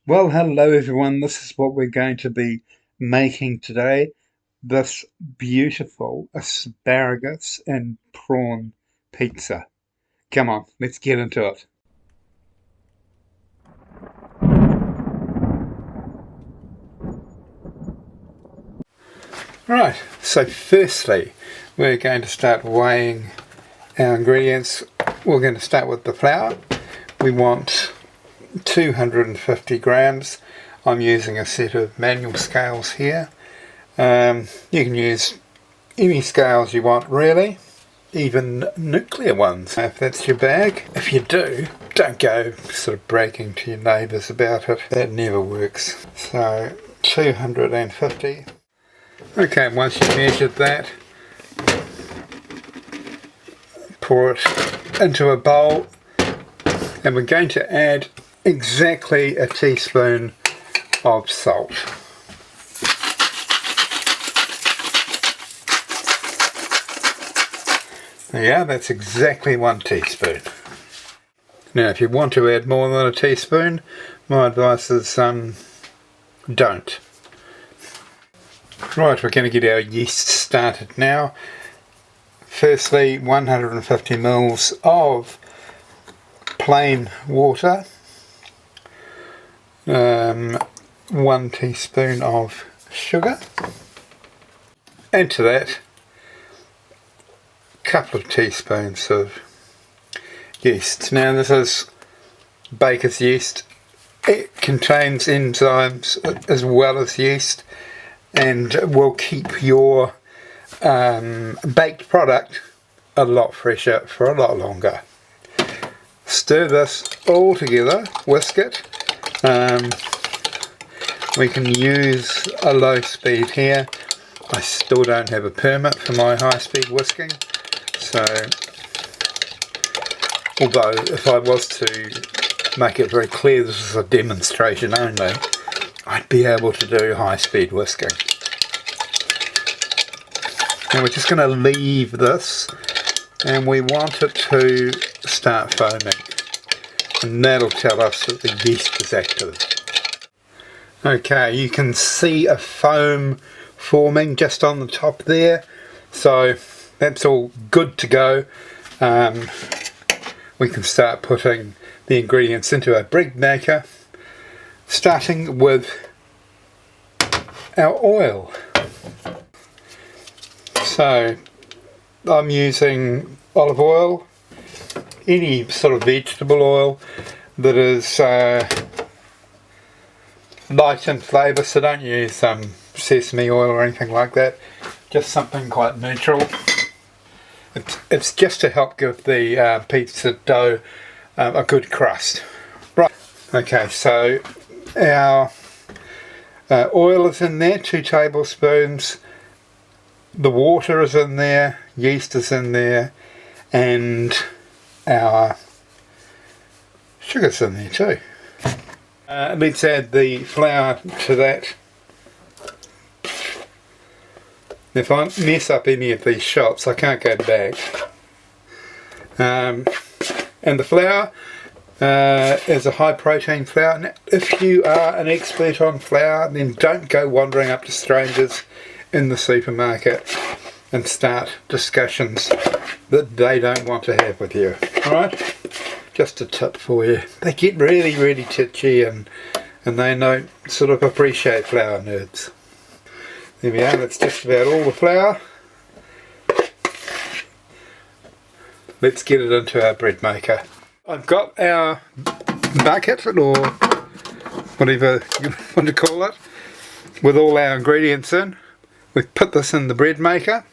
Well, hello everyone. This is what we're going to be making today. This beautiful asparagus and prawn pizza. Come on, let's get into it. Right, so firstly, we're going to start weighing our ingredients. We're going to start with the flour. We want 250 grams. I'm using a set of manual scales here. You can use any scales you want really, even nuclear ones if that's your bag. If you do, don't go sort of bragging to your neighbours about it. That never works. So 250. Okay, once you've measured that, pour it into a bowl, and we're going to add exactly a teaspoon of salt. Yeah, that's exactly 1 teaspoon. Now if you want to add more than a teaspoon, my advice is don't. Right, we're going to get our yeast started now. Firstly, 150 mils of plain water, 1 teaspoon of sugar, and to that a couple of teaspoons of yeast. Now this is baker's yeast. It contains enzymes as well as yeast and will keep your baked product a lot fresher for a lot longer. Stir this all together, whisk it. We can use a low speed here. I still don't have a permit for my high speed whisking, so although if I was to make it very clear this is a demonstration only, I'd be able to do high speed whisking. Now we're just going to leave this, and we want it to start foaming, and that'll tell us that the yeast is active. Okay, you can see a foam forming just on the top there, so that's all good to go. We can start putting the ingredients into our bread maker, starting with our oil. So I'm using olive oil, any sort of vegetable oil that is light in flavour, so don't use sesame oil or anything like that, just something quite neutral. It's just to help give the pizza dough a good crust. Right, okay, so our oil is in there, 2 tablespoons, the water is in there, yeast is in there, and our sugar's in there too. Let's add the flour to that. If I mess up any of these shots, I can't go back. And the flour is a high protein flour. Now, if you are an expert on flour, then don't go wandering up to strangers in the supermarket and start discussions that they don't want to have with you. Alright? Just a tip for you. They get really, really titchy and they don't sort of appreciate flour nerds. There we are, that's just about all the flour. Let's get it into our bread maker. I've got our bucket, or whatever you want to call it, with all our ingredients in. We've put this in the bread maker.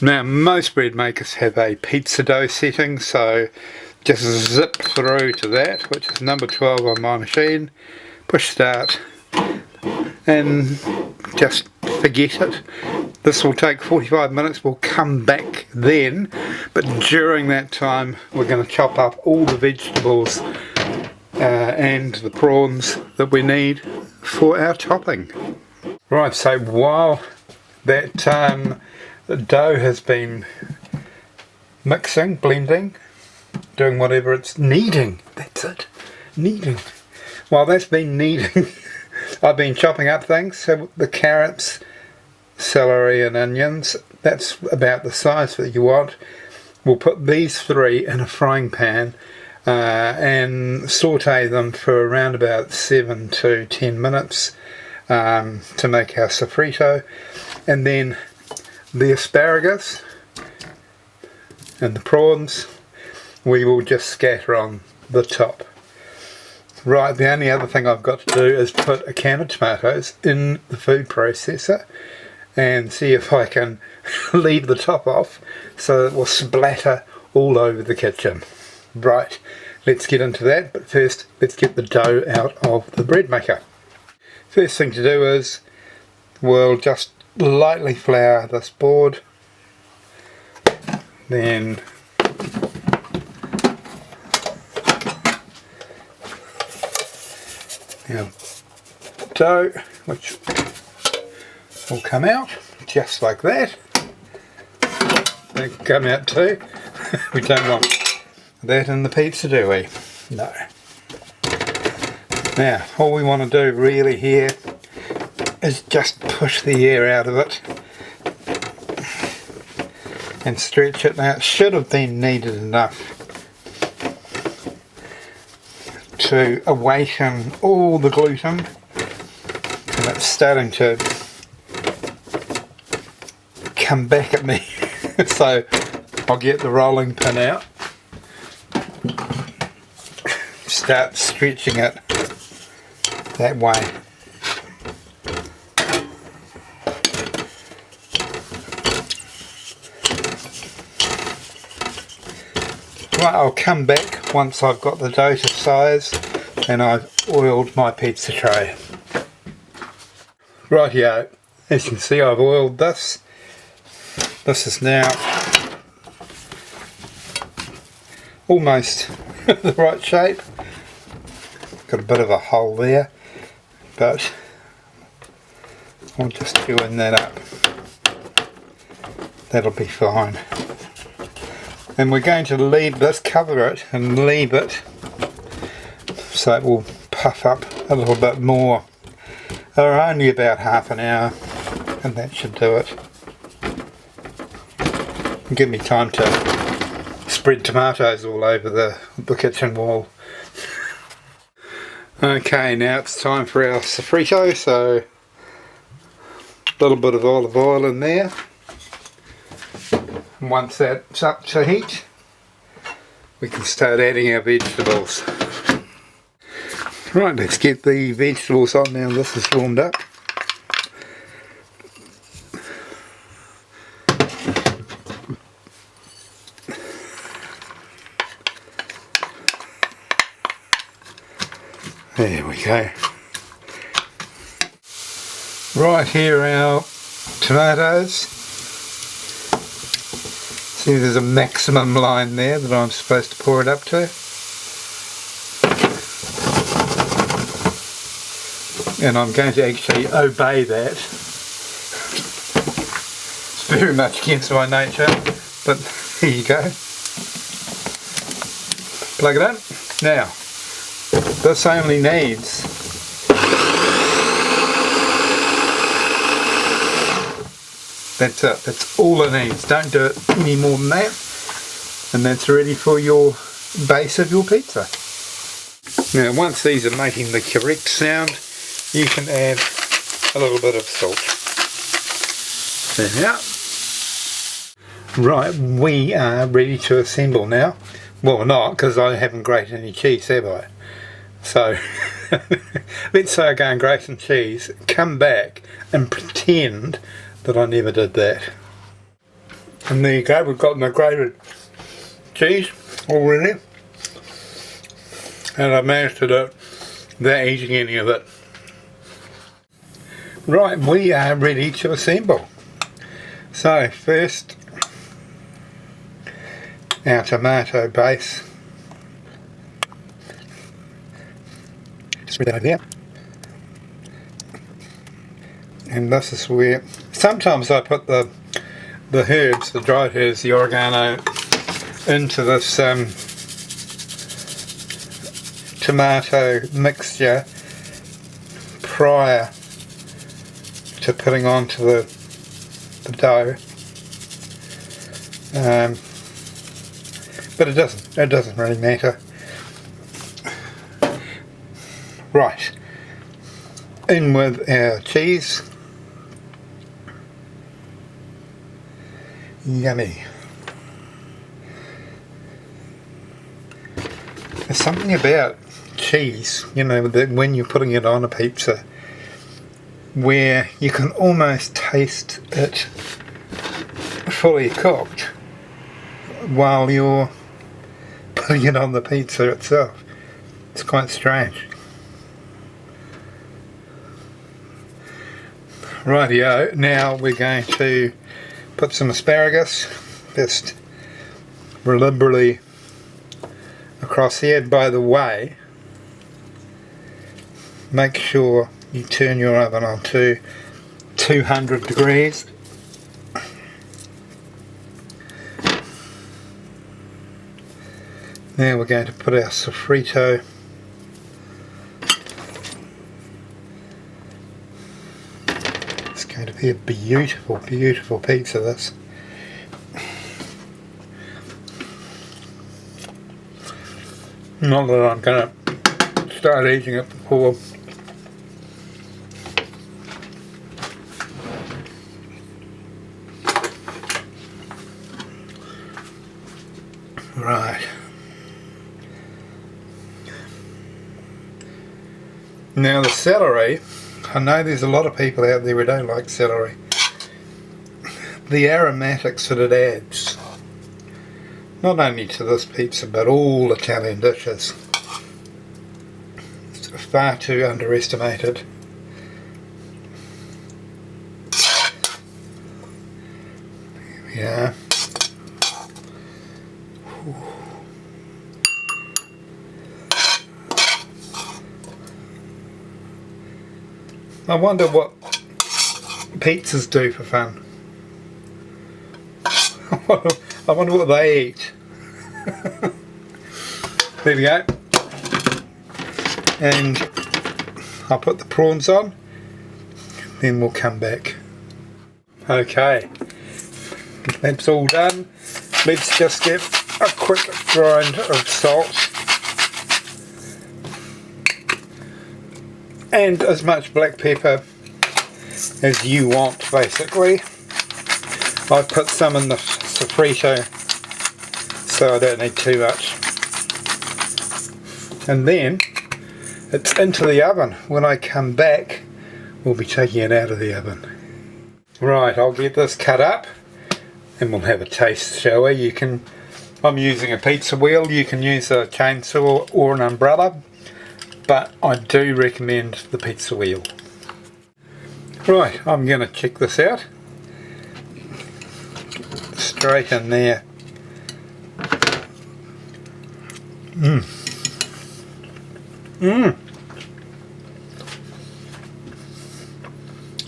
Now most bread makers have a pizza dough setting, so just zip through to that, which is number 12 on my machine. Push start and just forget it. This will take 45 minutes, we'll come back then, but during that time we're going to chop up all the vegetables and the prawns that we need for our topping. Right, so while that the dough has been mixing, blending, doing whatever it's kneading, that's it, kneading. while that's been kneading, I've been chopping up things. So the carrots, celery and onions, that's about the size that you want. We'll put these 3 in a frying pan and saute them for around about 7 to 10 minutes to make our sofrito. And then the asparagus and the prawns we will just scatter on the top. Right, the only other thing I've got to do is put a can of tomatoes in the food processor and see if I can leave the top off so it will splatter all over the kitchen. Right, let's get into that, but first let's get the dough out of the bread maker. First thing to do is we'll just lightly flour this board, then our dough, which will come out just like that. They come out too. We don't want that in the pizza, do we? No. Now, all we want to do really here is just push the air out of it and stretch it. Now, it should have been kneaded enough to awaken all the gluten, and it's starting to come back at me. So I'll get the rolling pin out, start stretching it that way. Right, I'll come back once I've got the dough to size and I've oiled my pizza tray. Rightio, as you can see I've oiled this. This is now almost the right shape. Got a bit of a hole there, but I'll just join that up. That'll be fine. And we're going to leave this, cover it and leave it so it will puff up a little bit more. Only about half an hour, and that should do it. Give me time to spread tomatoes all over the kitchen wall. Okay, now it's time for our sofrito, so a little bit of olive oil in there. And once that's up to heat, we can start adding our vegetables. Right, let's get the vegetables on now. This is warmed up. There we go. Right, here are our tomatoes. See, there's a maximum line there that I'm supposed to pour it up to. And I'm going to actually obey that. It's very much against my nature, but here you go. Plug it in. Now, this only needs that's it, that's all it needs. Don't do it any more than that, and that's ready for your base of your pizza. Now once these are making the correct sound, you can add a little bit of salt. There. Right, we are ready to assemble now. Well, not, because I haven't grated any cheese, have I? So, let's say I go and grate some cheese, come back and pretend that I never did that. And there you go, we've got the grated cheese already. And I've managed to do it without eating any of it. Right, we are ready to assemble. So, first, our tomato base. Spread that over there. And this is where sometimes I put the herbs, the dried herbs, the oregano into this tomato mixture prior to putting onto the dough, but it doesn't really matter. Right, in with our cheese. Yummy. There's something about cheese, you know, that when you're putting it on a pizza, where you can almost taste it fully cooked while you're putting it on the pizza itself. It's quite strange. Rightio, now we're going to put some asparagus just liberally across here. By the way, make sure you turn your oven on to 200 degrees. Now we're going to put our sofrito. It's going to be a beautiful, beautiful pizza, this. Not that I'm going to start eating it before right. Now the celery, I know there's a lot of people out there who don't like celery. The aromatics that it adds, not only to this pizza but all Italian dishes, it's far too underestimated. Here we are. I wonder what pizzas do for fun. I wonder what they eat. There we go. And I'll put the prawns on, then we'll come back. Okay, that's all done. Let's just get a quick grind of salt and as much black pepper as you want, basically. I've put some in the sofrito, so I don't need too much. And then it's into the oven. When I come back, we'll be taking it out of the oven. Right, I'll get this cut up and we'll have a taste, shall we? I'm using a pizza wheel. You can use a chainsaw or an umbrella, but I do recommend the pizza wheel. Right, I'm going to check this out. Straight in there.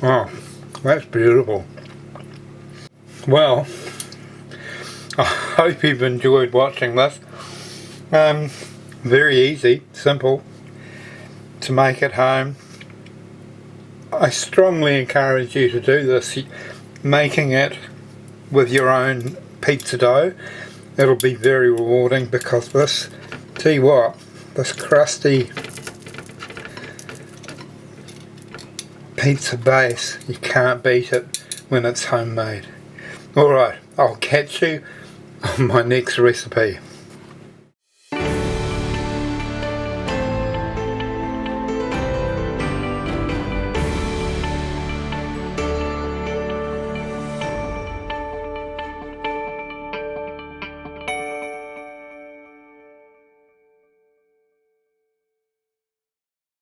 Oh, that's beautiful. Well, I hope you've enjoyed watching this. Very easy, simple to make at home. I strongly encourage you to do this, making it with your own pizza dough. It'll be very rewarding because this, tell you what, this crusty pizza base, you can't beat it when it's homemade. Alright, I'll catch you on my next recipe.